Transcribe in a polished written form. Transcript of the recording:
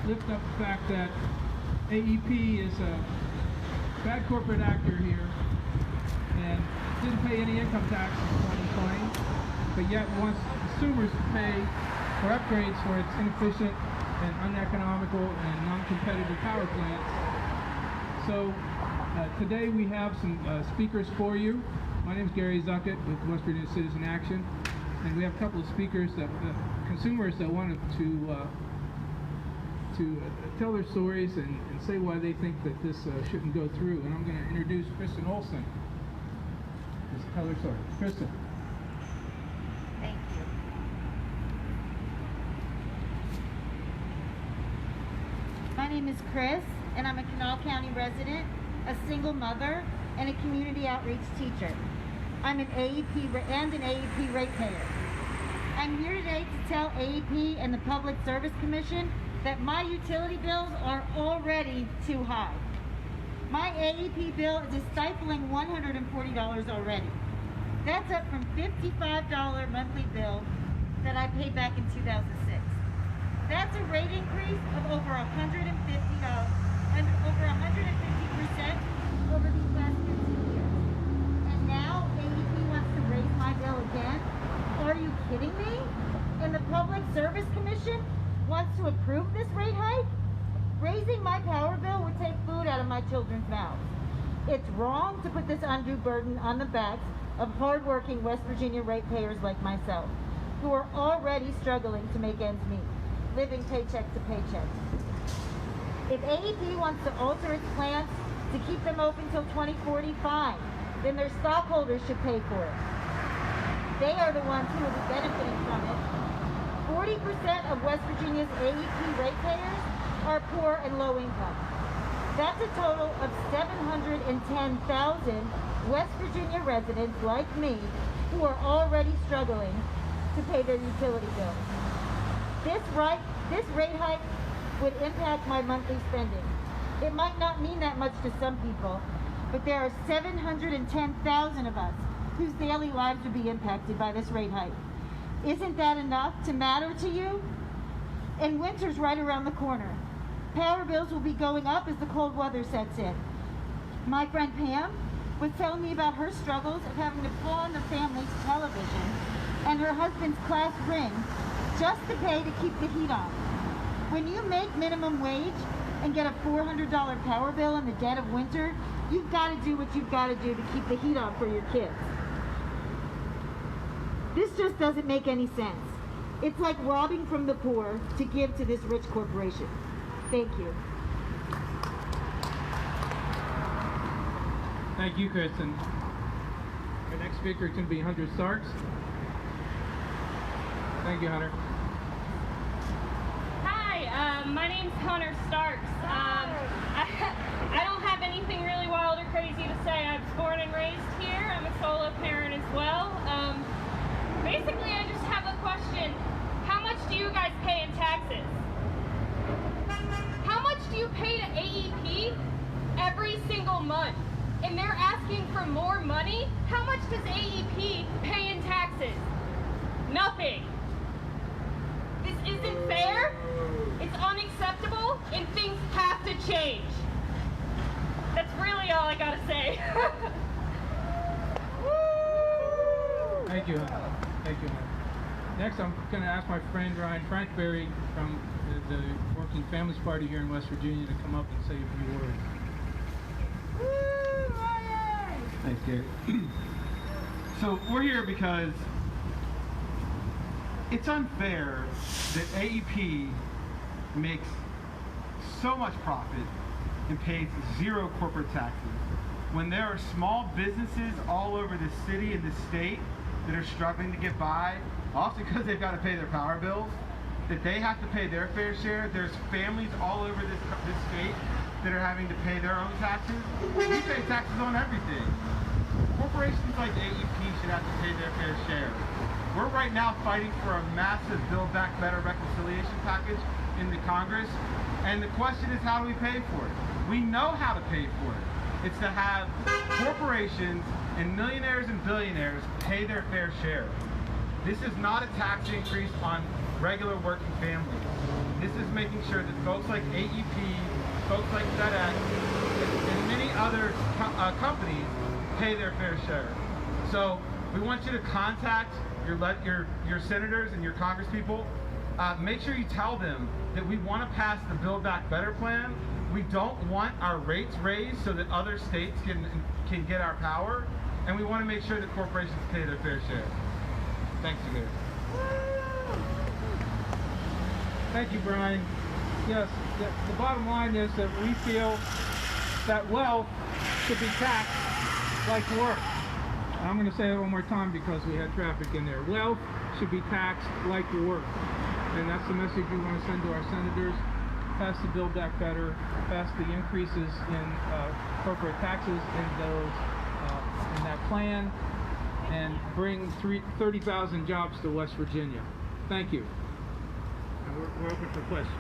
lift up the fact that AEP is a bad corporate actor here and didn't pay any income tax in 2020, but yet wants consumers to pay for upgrades for its inefficient and uneconomical and non-competitive power plants. So today we have some speakers for you. My name is Gary Zuckett with West Virginia Citizen Action, and we have a couple of speakers, that consumers that wanted to tell their stories and say why they think that this shouldn't go through. And I'm going to introduce Kristen Olson. Just tell their story. Kristen. Thank you. My name is Chris, and I'm a Kanawha County resident, a single mother, and a community outreach teacher. I'm an AEP ratepayer. I'm here today to tell AEP and the Public Service Commission that my utility bills are already too high. My AEP bill is a stifling $140 already. That's up from $55 monthly bill that I paid back in 2006. That's a rate increase of over $150 and over 150% over these last 15 years. And now AEP wants to raise my bill again? Are you kidding me? And the Public Service Commission wants to approve this rate hike? Raising my power bill would take food out of my children's mouths. It's wrong to put this undue burden on the backs of hardworking West Virginia ratepayers like myself, who are already struggling to make ends meet, living paycheck to paycheck. If AEP wants to alter its plans to keep them open till 2040, fine. Then their stockholders should pay for it. They are the ones who will be benefiting from it. 40% of West Virginia's AEP ratepayers are poor and low income. That's a total of 710,000 West Virginia residents like me who are already struggling to pay their utility bills. This rate hike would impact my monthly spending. It might not mean that much to some people, but there are 710,000 of us whose daily lives would be impacted by this rate hike. Isn't that enough to matter to you? And winter's right around the corner. Power bills will be going up as the cold weather sets in. My friend Pam was telling me about her struggles of having to pull on the family's television and her husband's class ring just to pay to keep the heat on. When you make minimum wage and get a $400 power bill in the dead of winter, you've got to do what you've got to do to keep the heat on for your kids. This just doesn't make any sense. It's like robbing from the poor to give to this rich corporation. Thank you. Thank you, Kristen. Our next speaker is going to be Hunter Starks. Thank you, Hunter. Hi, my name's Hunter Starks. I don't have anything really wild or crazy to say. I was born and raised here. I'm a solo parent as well. Basically, I just have a question. How much do you guys pay in taxes? How much do you pay to AEP every single month? And they're asking for more money? How much does AEP pay in taxes? Nothing. This isn't fair. It's unacceptable, and things have to change. That's really all I gotta say. Thank you, Hunter. Thank you, Hunter. Next, I'm going to ask my friend Ryan Frankberry from the Working Families Party here in West Virginia to come up and say a few words. Woo, Ryan! Thanks, Gary. So we're here because it's unfair that AEP makes so much profit and pays zero corporate taxes when there are small businesses all over the city and the state that are struggling to get by, often because they've got to pay their power bills, that they have to pay their fair share. There's families all over this state that are having to pay their own taxes. We pay taxes on everything. Corporations like AEP should have to pay their fair share. We're right now fighting for a massive Build Back Better reconciliation package in the Congress, and the question is, how do we pay for it? We know how to pay for it. It's to have corporations and millionaires and billionaires pay their fair share. This is not a tax increase on regular working families. This is making sure that folks like AEP, folks like FedEx, and many other companies pay their fair share. So we want you to contact your senators and your congresspeople. Make sure you tell them that we want to pass the Build Back Better plan. We don't want our rates raised so that other states can get our power, and we want to make sure that corporations pay their fair share. Thanks, Mayor. Thank you, Brian. Yes, the bottom line is that we feel that wealth should be taxed like work. I'm going to say it one more time because we had traffic in there. Wealth should be taxed like work. And that's the message we want to send to our senators. Pass the Build Back Better, pass the increases in corporate taxes in that plan, and bring 30,000 jobs to West Virginia. Thank you. And we're open for questions.